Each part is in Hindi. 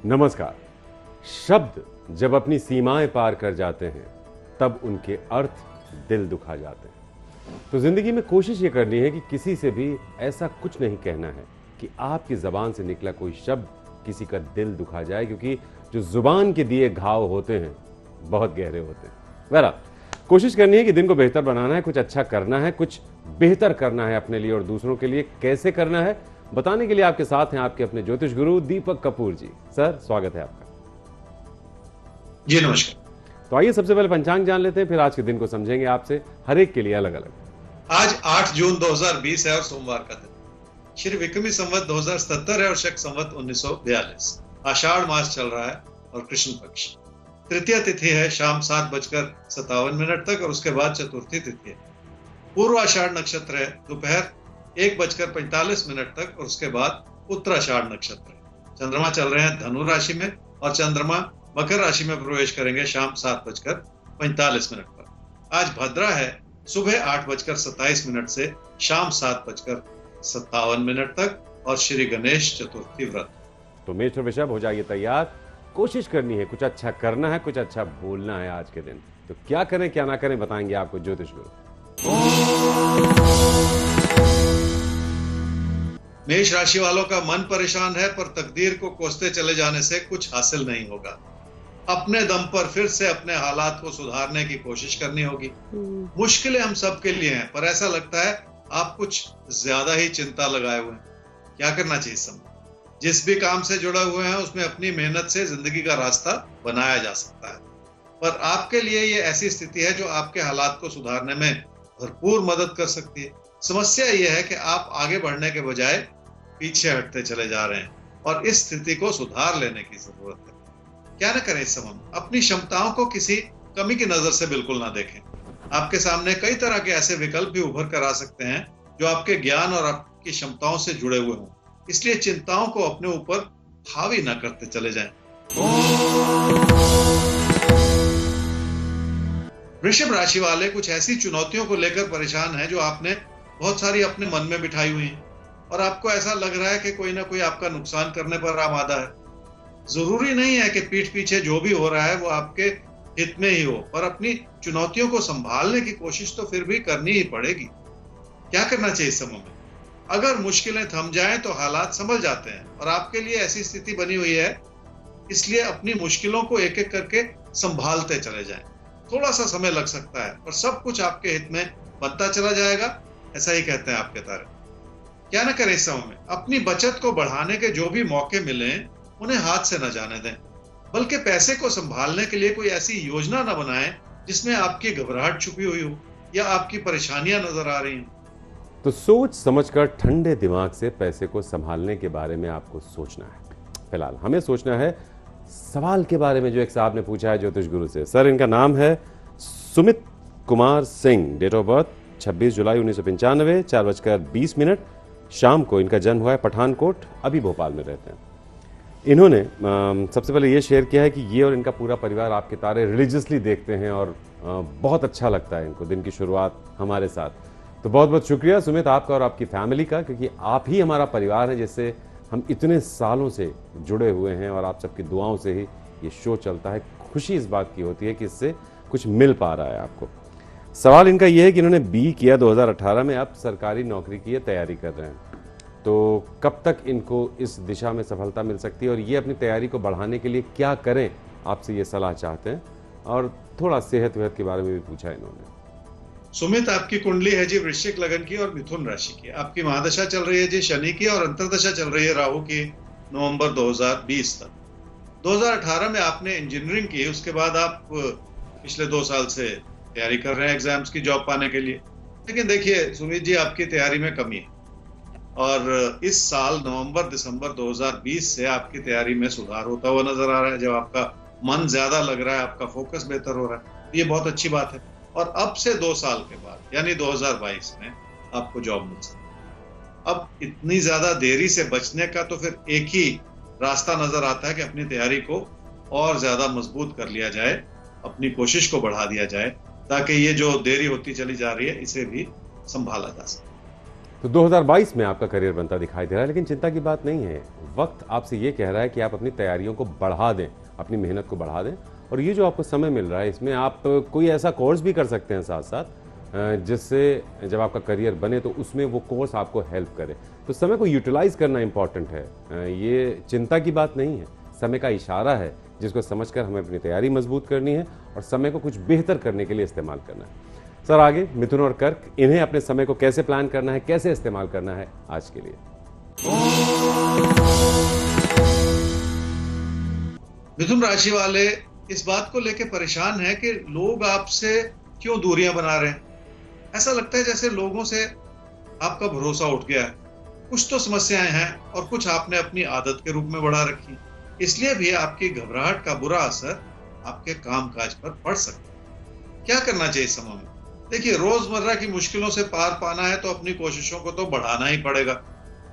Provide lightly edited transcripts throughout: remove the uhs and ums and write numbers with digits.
नमस्कार। शब्द जब अपनी सीमाएं पार कर जाते हैं तब उनके अर्थ दिल दुखा जाते हैं। तो जिंदगी में कोशिश ये करनी है कि किसी से भी ऐसा कुछ नहीं कहना है कि आपकी जबान से निकला कोई शब्द किसी का दिल दुखा जाए, क्योंकि जो जुबान के दिए घाव होते हैं बहुत गहरे होते हैं। बहरहाल कोशिश करनी है कि दिन को बेहतर बनाना है, कुछ अच्छा करना है, कुछ बेहतर करना है अपने लिए और दूसरों के लिए। कैसे करना है बताने के लिए आपके साथ हैं आपके अपने ज्योतिष गुरु दीपक कपूर जी। सर, स्वागत है आपका। जी नमस्कार। तो आइए सबसे पहले पंचांग जान लेते हैं, फिर आज के दिन को समझेंगे आपसे, हर एक के लिए अलग अलग। आज 8 जून 2020 है और सोमवार का दिन। श्री विक्रमी संवत 2077 है और शक संवत 1942। आषाढ़ मास चल रहा है और कृष्ण पक्ष। तृतीय तिथि है शाम 7:57 तक और उसके बाद चतुर्थी तिथि है। पूर्व आषाढ़ नक्षत्र है दोपहर 1:45 तक और उसके बाद उत्तराषाढ़ नक्षत्र है। चंद्रमा चल रहे हैं धनु राशि में और चंद्रमा मकर राशि में प्रवेश करेंगे शाम 7:45 पर। आज भद्रा है सुबह 8:27 से शाम 7:57 तक और श्री गणेश चतुर्थी व्रत। तो मेष और वृषभ हो जाइए तैयार। कोशिश करनी है, कुछ अच्छा करना है, कुछ अच्छा बोलना है आज के दिन। तो क्या करें क्या ना करें बताएंगे आपको ज्योतिष गुरु। मेष राशि वालों का मन परेशान है, पर तकदीर को कोसते चले जाने से कुछ हासिल नहीं होगा। अपने दम पर फिर से अपने हालात को सुधारने की कोशिश करनी होगी। मुश्किलें हम सबके लिए हैं, पर ऐसा लगता है आप कुछ ज्यादा ही चिंता लगाए हुए हैं। क्या करना चाहिए इस समय? जिस भी काम से जुड़े हुए हैं उसमें अपनी मेहनत से जिंदगी का रास्ता बनाया जा सकता है, पर आपके लिए ये ऐसी स्थिति है जो आपके हालात को सुधारने में भरपूर मदद कर सकती है। समस्या यह है कि आप आगे बढ़ने के बजाय पीछे हटते चले जा रहे हैं और इस स्थिति को सुधार लेने की जरूरत है। क्या न करें इस समय? अपनी क्षमताओं को किसी कमी की नजर से बिल्कुल ना देखें। आपके सामने कई तरह के ऐसे विकल्प भी उभर कर आ सकते हैं जो आपके ज्ञान और आपकी क्षमताओं से जुड़े हुए हों, इसलिए चिंताओं को अपने ऊपर हावी ना करते चले जाएं। वृषभ राशि वाले कुछ ऐसी चुनौतियों को लेकर परेशान हैं जो आपने बहुत सारी अपने मन में बिठाई हुई हैं और आपको ऐसा लग रहा है कि कोई ना कोई आपका नुकसान करने पर आमादा है। जरूरी नहीं है कि पीठ पीछे जो भी हो रहा है वो आपके हित में ही हो, पर अपनी चुनौतियों को संभालने की कोशिश तो फिर भी करनी ही पड़ेगी। क्या करना चाहिए इस समय में? अगर मुश्किलें थम जाएं तो हालात संभल जाते हैं और आपके लिए ऐसी स्थिति बनी हुई है, इसलिए अपनी मुश्किलों को एक एक करके संभालते चले जाएं। थोड़ा सा समय लग सकता है और सब कुछ आपके हित में बनता चला जाएगा, ऐसा ही कहते हैं आपके तारे। क्या न करें इस समय में? अपनी बचत को बढ़ाने के जो भी मौके मिले उन्हें हाथ से न जाने दें, बल्कि पैसे को संभालने के लिए कोई ऐसी योजना न बनाएं जिसमें आपकी घबराहट छुपी हुई हो या आपकी परेशानियां नजर आ रही हो। तो सोच समझकर ठंडे दिमाग से पैसे को संभालने के बारे में आपको सोचना है। फिलहाल हमें सोचना है सवाल के बारे में जो एक साहब ने पूछा है ज्योतिष गुरु से। सर, इनका नाम है Sumit Kumar Singh, date of birth 26 जुलाई 1995, 4:20 शाम को इनका जन्म हुआ है। पठानकोट, अभी भोपाल में रहते हैं। इन्होंने सबसे पहले ये शेयर किया है कि ये और इनका पूरा परिवार आपके तारे रिलीजियसली देखते हैं और बहुत अच्छा लगता है इनको दिन की शुरुआत हमारे साथ। तो बहुत बहुत शुक्रिया सुमित आपका और आपकी फैमिली का, क्योंकि आप ही हमारा परिवार है जिससे हम इतने सालों से जुड़े हुए हैं और आप सबकी दुआओं से ही ये शो चलता है। खुशी इस बात की होती है कि इससे कुछ मिल पा रहा है आपको। सवाल इनका ये है कि इन्होंने बी किया 2018 में, अब सरकारी नौकरी की तैयारी कर रहे हैं। तो कब तक इनको इस दिशा में सफलता मिल सकती है और ये अपनी तैयारी को बढ़ाने के लिए क्या करें, आपसे ये सलाह चाहते हैं। और थोड़ा सेहत वेहत के बारे में भी पूछा इन्होंने। सुमित, आपकी कुंडली है जी वृश्चिक लगन की और मिथुन राशि की। आपकी महादशा चल रही है जी शनि की और अंतरदशा चल रही है राहु की नवंबर 2020 तक। 2018 में आपने इंजीनियरिंग की, उसके बाद आप पिछले 2 साल से तैयारी कर रहे हैं एग्जाम्स की, जॉब पाने के लिए। लेकिन देखिए सुमित जी, आपकी तैयारी में कमी है और इस साल नवंबर दिसंबर 2020 से आपकी तैयारी में सुधार होता हुआ नजर आ रहा है। जब आपका मन ज्यादा लग रहा है, आपका फोकस बेहतर हो रहा है, ये बहुत अच्छी बात है। और अब से 2 साल के बाद यानी 2022 में आपको जॉब मिल सकती है। अब इतनी ज्यादा देरी से बचने का तो फिर एक ही रास्ता नजर आता है कि अपनी तैयारी को और ज्यादा मजबूत कर लिया जाए, अपनी कोशिश को बढ़ा दिया जाए, ताकि ये जो देरी होती चली जा रही है इसे भी संभाला जा सके। तो 2022 में आपका करियर बनता दिखाई दे रहा है, लेकिन चिंता की बात नहीं है। वक्त आपसे ये कह रहा है कि आप अपनी तैयारियों को बढ़ा दें, अपनी मेहनत को बढ़ा दें, और ये जो आपको समय मिल रहा है इसमें आप कोई ऐसा कोर्स भी कर सकते हैं साथ साथ, जिससे जब आपका करियर बने तो उसमें वो कोर्स आपको हेल्प करे। तो समय को यूटिलाइज करना इंपॉर्टेंट है, ये चिंता की बात नहीं है, समय का इशारा है जिसको समझकर हमें अपनी तैयारी मजबूत करनी है और समय को कुछ बेहतर करने के लिए इस्तेमाल करना है। सर, आगे मिथुन और कर्क, इन्हें अपने समय को कैसे प्लान करना है, कैसे इस्तेमाल करना है आज के लिए? मिथुन राशि वाले इस बात को लेकर परेशान हैं कि लोग आपसे क्यों दूरियां बना रहे हैं। ऐसा लगता है जैसे लोगों से आपका भरोसा उठ गया है। कुछ तो समस्याएं हैं और कुछ आपने अपनी आदत के रूप में बढ़ा रखी, इसलिए भी आपकी घबराहट का बुरा असर आपके कामकाज पर पड़ सकता है। क्या करना चाहिए इस समय में? देखिए, रोजमर्रा की मुश्किलों से पार पाना है तो अपनी कोशिशों को तो बढ़ाना ही पड़ेगा,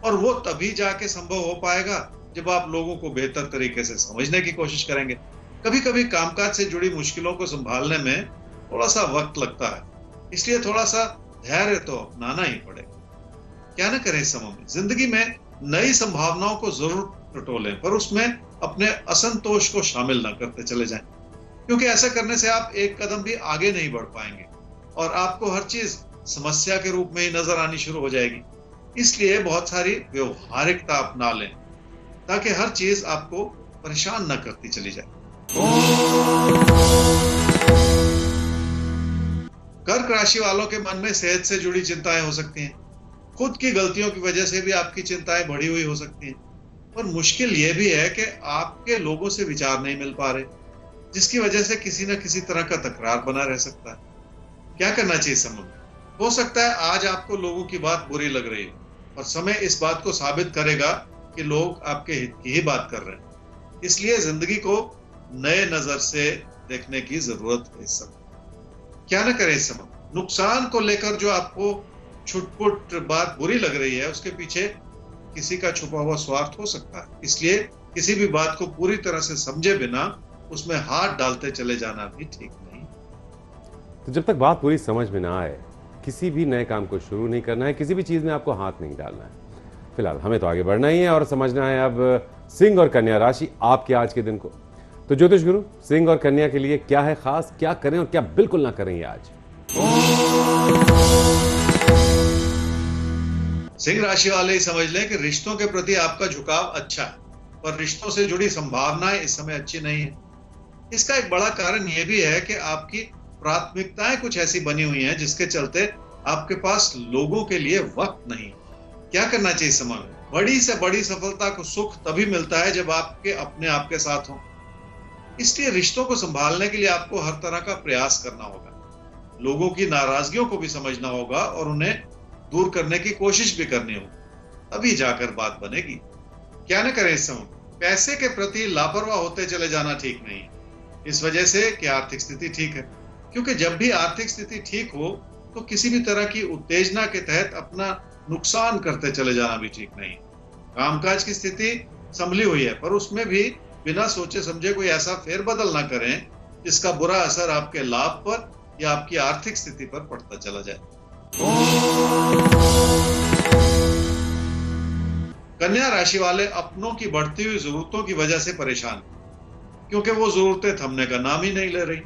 और वो तभी जाके संभव हो पाएगा जब आप लोगों को बेहतर तरीके से समझने की कोशिश करेंगे। कभी कभी कामकाज से जुड़ी मुश्किलों को संभालने में थोड़ा सा वक्त लगता है, इसलिए थोड़ा सा धैर्य तो अपनाना ही पड़ेगा। क्या न करें इस समय में? जिंदगी में नई संभावनाओं को जरूर टटोलें, पर उसमें अपने असंतोष को शामिल न करते चले जाएं, क्योंकि ऐसा करने से आप एक कदम भी आगे नहीं बढ़ पाएंगे और आपको हर चीज समस्या के रूप में ही नजर आनी शुरू हो जाएगी। इसलिए बहुत सारी व्यवहारिकता अपना लें ताकि हर चीज आपको परेशान न करती चली जाए। कर्क राशि वालों के मन में सेहत से जुड़ी चिंताएं हो सकती हैं। खुद की गलतियों की वजह से भी आपकी चिंताएं बढ़ी हुई हो सकती हैं, और मुश्किल यह भी है कि आपके लोगों से विचार नहीं मिल पा रहे, जिसकी वजह से किसी न किसी तरह का तकरार बना रह सकता है। क्या करना चाहिए समय में? हो सकता है आज आपको लोगों की बात बुरी लग रही है, और समय इस बात को साबित करेगा कि लोग आपके हित की ही बात कर रहे हैं। इसलिए जिंदगी को नए नजर से देखने की जरूरत है इस समय। क्या न करें इस समय? नुकसान को लेकर जो आपको छुटपुट बात बुरी लग रही है, उसके पीछे किसी का छुपा हुआ स्वार्थ हो सकता है। इसलिए किसी भी बात को पूरी तरह से समझे बिना उसमें हाथ डालते चले जाना भी ठीक नहीं। तो जब तक बात पूरी समझ में ना आए, किसी भी नए काम को शुरू नहीं करना है, किसी भी चीज में आपको हाथ नहीं डालना है। फिलहाल हमें तो आगे बढ़ना ही है और समझना है अब सिंह और कन्या राशि आपके आज के दिन को। तो ज्योतिष गुरु, सिंह और कन्या के लिए क्या है खास, क्या करें और क्या बिल्कुल ना करें ये आज? सिंह राशि वाले ही समझ लें कि रिश्तों के प्रति आपका झुकाव अच्छा है, पर रिश्तों से जुड़ी संभावनाएं इस समय अच्छी नहीं है। इसका एक बड़ा कारण यह भी है कि आपकी प्राथमिकताएं कुछ ऐसी बनी हुई हैं जिसके चलते आपके पास लोगों के लिए वक्त नहीं। क्या करना चाहिए समय में? बड़ी से बड़ी सफलता को सुख तभी मिलता है जब आपके अपने आपके साथ हो। इसलिए रिश्तों को संभालने के लिए आपको हर तरह का प्रयास करना होगा। लोगों की नाराजगियों को भी समझना होगा और उन्हें दूर करने की कोशिश भी करनी होगी, तभी जाकर बात बनेगी। क्या न करें इस समय? पैसे के प्रति लापरवाह होते चले जाना ठीक नहीं है, इस वजह से कि आर्थिक स्थिति ठीक है, क्योंकि जब भी आर्थिक स्थिति ठीक हो तो किसी भी तरह की उत्तेजना के तहत अपना नुकसान करते चले जाना भी ठीक नहीं। कामकाज की स्थिति संभली हुई है, पर उसमें भी बिना सोचे समझे कोई ऐसा फेरबदल ना करें जिसका बुरा असर आपके लाभ पर या आपकी आर्थिक स्थिति पर पड़ता चला जाए। कन्या राशि वाले अपनों की बढ़ती हुई जरूरतों की वजह से परेशान, क्योंकि वो जरूरतें थमने का नाम ही नहीं ले रही।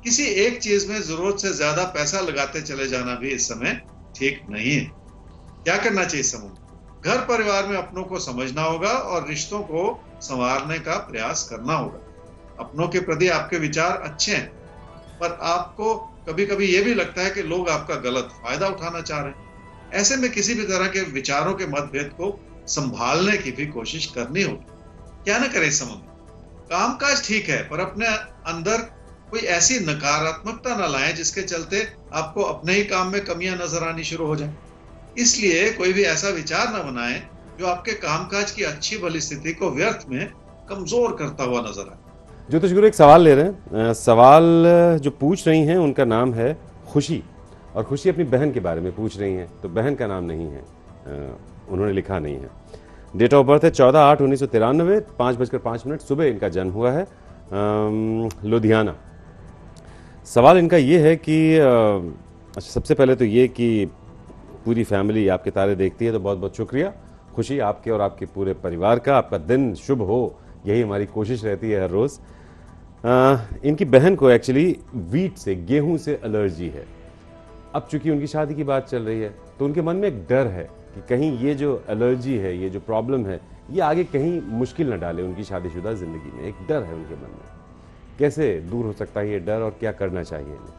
किसी एक चीज में जरूरत से ज्यादा पैसा लगाते चले जाना भी इस समय ठीक नहीं है। क्या करना चाहिए इस समय? घर परिवार में अपनों को समझना होगा और रिश्तों को संवारने का प्रयास करना होगा। अपनों के प्रति आपके विचार अच्छे हैं, पर आपको कभी कभी यह भी लगता है कि लोग आपका गलत फायदा उठाना चाह रहे हैं। ऐसे में किसी भी तरह के विचारों के मतभेद को संभालने की भी कोशिश करनी होगी। क्या न करें इस समय? कामकाज ठीक है, पर अपने अंदर कोई ऐसी नकारात्मकता न लाएं जिसके चलते आपको अपने ही काम में कमियां नजर आनी शुरू हो जाए। इसलिए कोई भी ऐसा विचार न बनाएं जो आपके कामकाज की अच्छी भली स्थिति को व्यर्थ में कमजोर करता हुआ नजर आए। ज्योतिष गुरु एक सवाल ले रहे हैं। सवाल जो पूछ रही हैं उनका नाम है खुशी, और खुशी अपनी बहन के बारे में पूछ रही हैं, तो बहन का नाम नहीं है, उन्होंने लिखा नहीं है। डेट ऑफ बर्थ है 14/8/1993, 5:05 सुबह इनका जन्म हुआ है, लुधियाना। सवाल इनका ये है कि अच्छा, सबसे पहले तो ये कि पूरी फैमिली आपके तारे देखती है, तो बहुत बहुत शुक्रिया। खुशी आपके और आपके पूरे परिवार का, आपका दिन शुभ हो, यही हमारी कोशिश रहती है हर रोज़। इनकी बहन को एक्चुअली वीट से, गेहूं से एलर्जी है। अब चूंकि उनकी शादी की बात चल रही है तो उनके मन में एक डर है कि कहीं ये जो एलर्जी है, ये जो प्रॉब्लम है, ये आगे कहीं मुश्किल न डाले उनकी शादीशुदा जिंदगी में। एक डर है उनके मन में। कैसे दूर हो सकता है ये डर और क्या करना चाहिए इन्हें?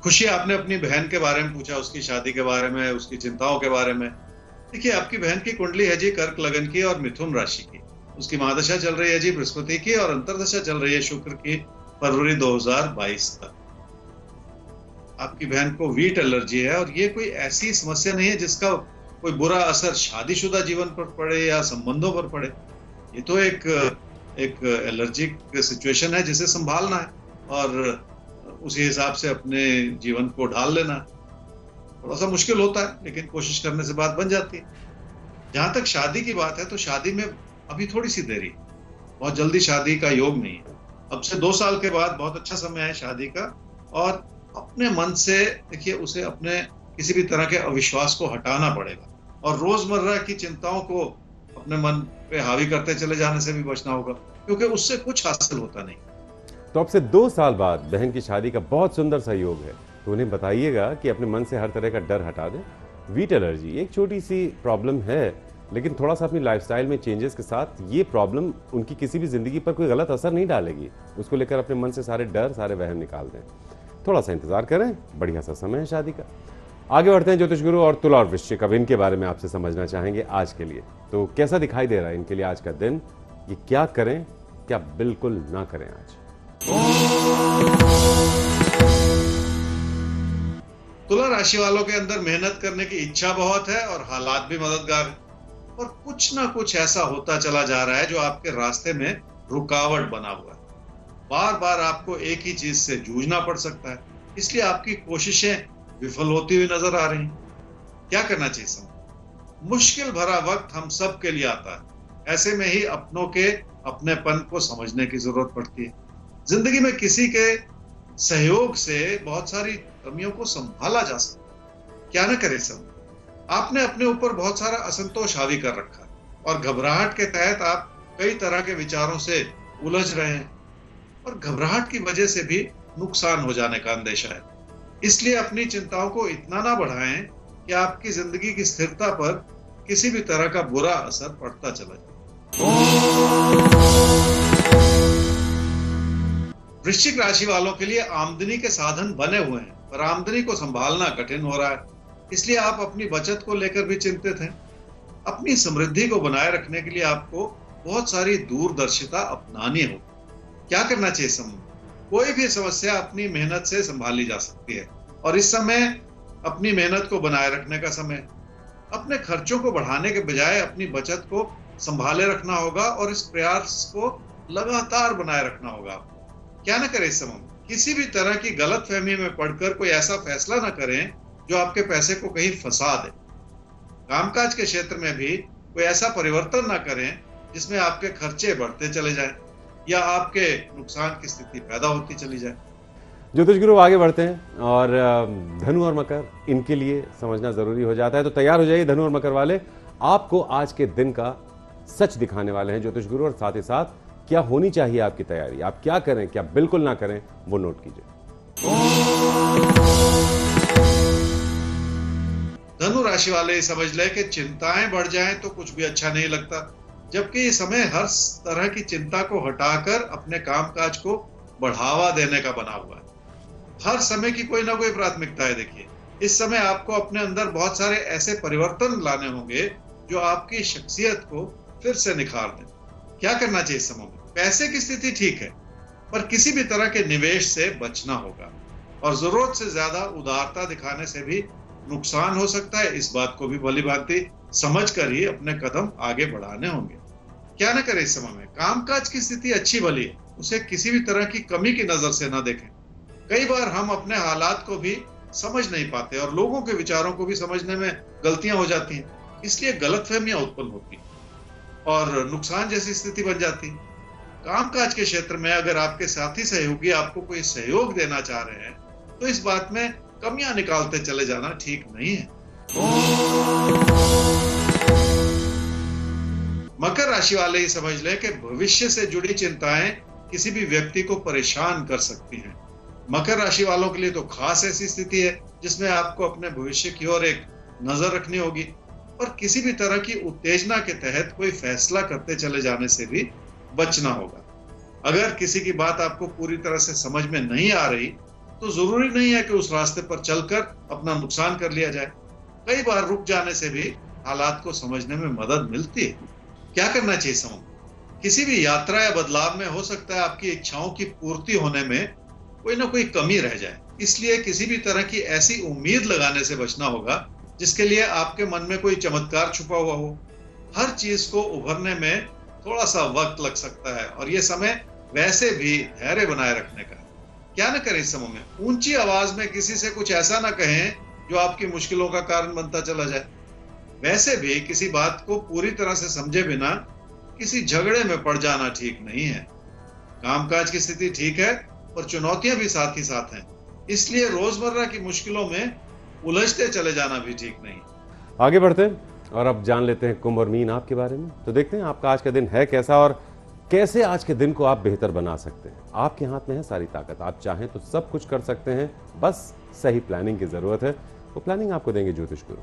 खुशी, आपने अपनी बहन के बारे में पूछा, उसकी शादी के बारे में, उसकी चिंताओं के बारे में। देखिए, आपकी बहन की कुंडली है जी कर्क लगन की और मिथुन राशि की। उसकी महादशा चल रही है जी बृहस्पति की और अंतरदशा चल रही है शुक्र की फरवरी 2022 तक। आपकी बहन को वीट एलर्जी है और ये कोई ऐसी समस्या नहीं है जिसका कोई बुरा असर शादीशुदा जीवन पर पड़े या संबंधों पर पड़े। ये तो एक एलर्जिक सिचुएशन है जिसे संभालना है और उसी हिसाब से अपने जीवन को ढाल लेना है। थोड़ा सा मुश्किल होता है लेकिन कोशिश करने से बात बन जाती है। जहां तक शादी की बात है तो शादी में अभी थोड़ी सी देरी, बहुत जल्दी शादी का योग नहीं है। अब से 2 साल के बाद बहुत अच्छा समय है शादी का। और अपने मन से देखिए, उसे अपने किसी भी तरह के अविश्वास को हटाना पड़ेगा और रोजमर्रा की चिंताओं को अपने मन पे हावी करते चले जाने से भी बचना होगा, क्योंकि उससे कुछ हासिल होता नहीं। तो अब से 2 साल बाद बहन की शादी का बहुत सुंदर सा योग है, तो उन्हें बताइएगा कि अपने मन से हर तरह का डर हटा दें। वीट एलर्जी एक छोटी सी प्रॉब्लम है, लेकिन थोड़ा सा अपनी लाइफस्टाइल में चेंजेस के साथ ये प्रॉब्लम उनकी किसी भी जिंदगी पर कोई गलत असर नहीं डालेगी। उसको लेकर अपने मन से सारे डर, सारे वहम निकाल दें। थोड़ा सा इंतजार करें, बढ़िया सा समय है शादी का। आगे बढ़ते हैं ज्योतिष गुरु और तुला और वृश्चिक। अब इनके बारे में आपसे समझना चाहेंगे आज के लिए। तो कैसा दिखाई दे रहा है इनके लिए आज का दिन? ये क्या करें, क्या बिल्कुल ना करें आज? तुला राशि वालों के अंदर मेहनत करने की इच्छा बहुत है और हालात भी मददगार है, और कुछ ना कुछ ऐसा होता चला जा रहा है जो आपके रास्ते में रुकावट बना हुआ है। बार बार आपको एक ही चीज से जूझना पड़ सकता है, इसलिए आपकी कोशिशें विफल होती हुई नजर आ रही हैं। क्या करना चाहिए समझ? मुश्किल भरा वक्त हम सब के लिए आता है। ऐसे में ही अपनों के अपनेपन को समझने की जरूरत पड़ती है। जिंदगी में किसी के सहयोग से बहुत सारी कमियों को संभाला जा सकता है। क्या ना करे समझ? आपने अपने ऊपर बहुत सारा असंतोष हावी कर रखा है और घबराहट के तहत आप कई तरह के विचारों से उलझ रहे हैं और घबराहट की वजह से भी नुकसान हो जाने का अंदेशा है। इसलिए अपनी चिंताओं को इतना ना बढ़ाएं कि आपकी जिंदगी की स्थिरता पर किसी भी तरह का बुरा असर पड़ता चला जाए। वृश्चिक राशि वालों के लिए आमदनी के साधन बने हुए हैं, पर आमदनी को संभालना कठिन हो रहा है। इसलिए आप अपनी बचत को लेकर भी चिंतित हैं। अपनी समृद्धि को बनाए रखने के लिए आपको बहुत सारी दूरदर्शिता अपनानी होगी। क्या करना चाहिए समूह? कोई भी समस्या अपनी मेहनत से संभाली जा सकती है और इस समय अपनी मेहनत को बनाए रखने का समय। अपने खर्चों को बढ़ाने के बजाय अपनी बचत को संभाले रखना होगा और इस प्रयास को लगातार बनाए रखना होगा। क्या ना करें इस समय? किसी भी तरह की गलतफहमी में पड़कर कोई ऐसा फैसला ना करें जो आपके पैसे को कहीं फंसा दे। कामकाज के क्षेत्र में भी कोई ऐसा परिवर्तन ना करें जिसमें आपके खर्चे बढ़ते चले जाएं या आपके नुकसान की स्थिति पैदा होती चली जाए। ज्योतिष गुरु आगे बढ़ते हैं और धनु और मकर, इनके लिए समझना जरूरी हो जाता है। तो तैयार हो जाइए धनु और मकर वाले, आपको आज के दिन का सच दिखाने वाले हैं ज्योतिष गुरु, और साथ ही साथ क्या होनी चाहिए आपकी तैयारी, आप क्या करें, क्या बिल्कुल ना करें, वो नोट कीजिए। धनु राशि वाले समझ ले कि चिंताएं बढ़ जाएं तो कुछ भी अच्छा नहीं लगता, जबकि ये समय हर तरह की चिंता को हटाकर अपने कामकाज को बढ़ावा देने का बना हुआ है। हर समय की कोई ना कोई प्राथमिकता है। देखिए, इस समय आपको अपने अंदर बहुत सारे ऐसे परिवर्तन लाने होंगे जो आपकी शख्सियत को फिर से निखार दें। क्या करना चाहिए इस समय में? पैसे की स्थिति ठीक है, पर किसी भी तरह के निवेश से बचना होगा और जरूरत से ज्यादा उदारता दिखाने से भी नुकसान हो सकता है। इस बात को भी भली भांति समझ कर ही अपने कदम आगे बढ़ाने होंगे। क्या न करें इस समय में? कामकाज की स्थिति अच्छी भली है, उसे किसी भी तरह की कमी की नजर से न देखें। कई बार हम अपने हालात को भी समझ नहीं पाते और लोगों के विचारों को भी समझने में गलतियां हो जाती हैं, इसलिए गलतफहमियां उत्पन्न होती और नुकसान जैसी स्थिति बन जाती। कामकाज के क्षेत्र में अगर आपके साथी सहयोगी आपको कोई सहयोग देना चाह रहे हैं तो इस बात में कमियां निकालते चले जाना ठीक नहीं है। मकर राशि वाले ही समझ लें कि भविष्य से जुड़ी चिंताएं किसी भी व्यक्ति को परेशान कर सकती हैं। मकर राशि वालों के लिए तो खास ऐसी स्थिति है जिसमें आपको अपने भविष्य की ओर एक नजर रखनी होगी और किसी भी तरह की उत्तेजना के तहत कोई फैसला करते चले जाने से भी बचना होगा। अगर किसी की बात आपको पूरी तरह से समझ में नहीं आ रही तो जरूरी नहीं है कि उस रास्ते पर चलकर अपना नुकसान कर लिया जाए। कई बार रुक जाने से भी हालात को समझने में मदद मिलती है। क्या करना चाहिए समूह? किसी भी यात्रा या बदलाव में हो सकता है आपकी इच्छाओं की पूर्ति होने में कोई ना कोई कमी रह जाए, इसलिए किसी भी तरह की ऐसी उम्मीद लगाने से बचना होगा जिसके लिए आपके मन में कोई चमत्कार छुपा हुआ हो। हर चीज को उभरने में थोड़ा सा वक्त लग सकता है और ये समय वैसे भी धैर्य बनाए रखने का। क्या न करें इस समय में? ऊंची आवाज में किसी से कुछ ऐसा ना कहें जो आपकी मुश्किलों का कारण बनता चला जाए। वैसे भी किसी बात को पूरी तरह से समझे बिना किसी झगड़े में पड़ जाना ठीक नहीं है। कामकाज की स्थिति ठीक है और चुनौतियां भी साथ ही साथ हैं, इसलिए रोजमर्रा की मुश्किलों में उलझते चले जाना भी ठीक नहीं। आगे बढ़ते हैं और अब जान लेते हैं कुंभ और मीन आपके बारे में। तो देखते हैं आपका आज का दिन है कैसा और कैसे आज के दिन को आप बेहतर बना सकते हैं। आपके हाथ में है सारी ताकत, आप चाहें तो सब कुछ कर सकते हैं, बस सही प्लानिंग की जरूरत है। वो प्लानिंग आपको देंगे ज्योतिष गुरु।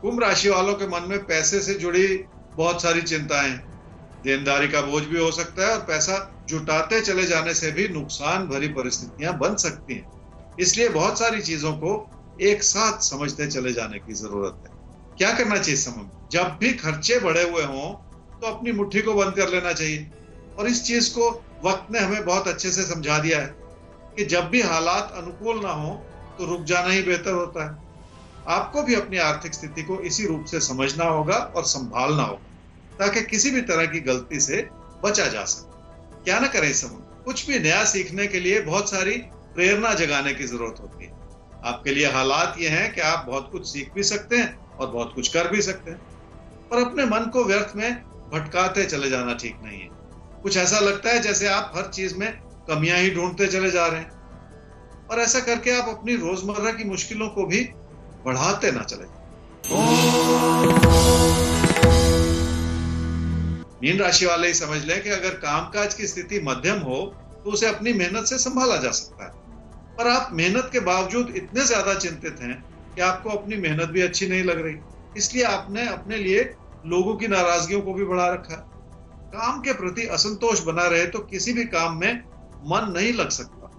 कुंभ राशि वालों के मन में पैसे से जुड़ी बहुत सारी चिंताएं, देनदारी का बोझ भी हो सकता है और पैसा जुटाते चले जाने से भी नुकसान भरी परिस्थितियां बन सकती हैं। इसलिए बहुत सारी चीजों को एक साथ समझते चले जाने की जरूरत है। क्या करना चाहिए समय में? जब भी खर्चे बढ़े हुए हों तो अपनी मुट्ठी को बंद कर लेना चाहिए और इस चीज को वक्त ने हमें बहुत अच्छे से समझा दिया है कि जब भी हालात अनुकूल ना हो तो रुक जाना ही बेहतर होता है। आपको भी अपनी आर्थिक स्थिति को इसी रूप से समझना होगा और संभालना होगा ताकि किसी भी तरह की गलती से बचा जा सके। क्या ना करें इस समय? कुछ भी नया सीखने के लिए बहुत सारी प्रेरणा जगाने की जरूरत होती है। आपके लिए हालात ये हैं कि आप बहुत कुछ सीख भी सकते हैं और बहुत कुछ कर भी सकते हैं, पर अपने मन को व्यर्थ में भटकाते चले जाना ठीक नहीं है। कुछ ऐसा लगता है जैसे आप हर चीज में कमियां ही ढूंढते चले जा रहे हैं और ऐसा करके आप अपनी रोजमर्रा की मुश्किलों को भी बढ़ाते ना चले। मीन राशि वाले ही समझ लें कि अगर कामकाज की स्थिति मध्यम हो तो उसे अपनी मेहनत से संभाला जा सकता है, पर आप मेहनत के बावजूद इतने ज्यादा चिंतित हैं कि आपको अपनी मेहनत भी अच्छी नहीं लग रही, इसलिए आपने अपने लिए लोगों की नाराजगियों को भी बढ़ा रखा है। काम के प्रति असंतोष बना रहे तो किसी भी काम में मन नहीं लग सकता।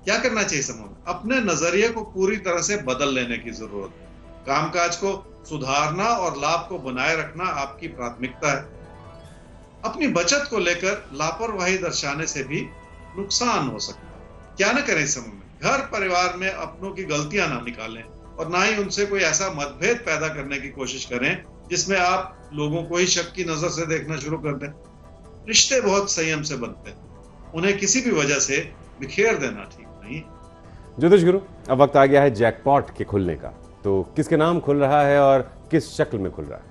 क्या करना चाहिए समूह में? अपने नजरिए को पूरी तरह से बदल लेने की जरूरत है। कामकाज को सुधारना और लाभ को बनाए रखना आपकी प्राथमिकता है। अपनी बचत को लेकर लापरवाही दर्शाने से भी नुकसान हो सकता है। क्या न करें समूह में? घर परिवार में अपनों की गलतियां ना निकालें और ना ही उनसे कोई ऐसा मतभेद पैदा करने की कोशिश करें जिसमें आप लोगों को ही शक की नजर से देखना शुरू कर दें। रिश्ते बहुत संयम से बनते हैं, उन्हें किसी भी वजह से बिखेर देना ठीक नहीं। ज्योतिष गुरु, अब वक्त आ गया है जैकपॉट के खुलने का। तो किसके नाम खुल रहा है और किस शक्ल में खुल रहा है?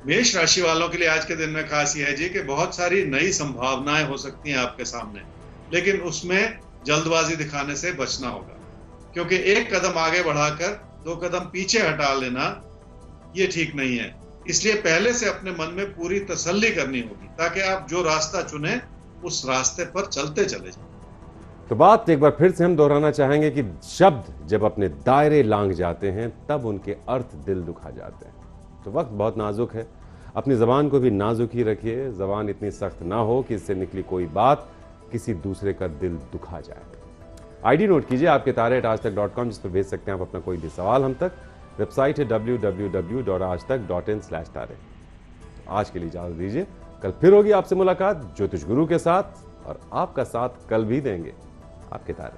मेष राशि वालों के लिए आज के दिन में खास यह है जी कि बहुत सारी नई संभावनाएं हो सकती हैं आपके सामने, लेकिन उसमें जल्दबाजी दिखाने से बचना होगा, क्योंकि एक कदम आगे बढ़ाकर 2 कदम पीछे हटा लेना ये ठीक नहीं है। इसलिए पहले से अपने मन में पूरी तसल्ली करनी होगी ताकि आप जो रास्ता चुने उस रास्ते पर चलते चले जाएं। तो बात एक बार फिर से हम दोहराना चाहेंगे कि शब्द जब अपने दायरे लांघ जाते हैं तब उनके अर्थ दिल दुखा जाते हैं। तो वक्त बहुत नाजुक है, अपनी जबान को भी नाजुक ही रखिए। जबान इतनी सख्त ना हो कि इससे निकली कोई बात किसी दूसरे का दिल दुखा जाए। आईडी नोट कीजिए आपके taare@aajtak.com, जिस पर भेज सकते हैं आप अपना कोई भी सवाल हम तक। वेबसाइट है www.aajtak.in/taare। आज के लिए इजाजत दीजिए, कल फिर होगी आपसे मुलाकात ज्योतिष गुरु के साथ, और आपका साथ कल भी देंगे आपके तारे।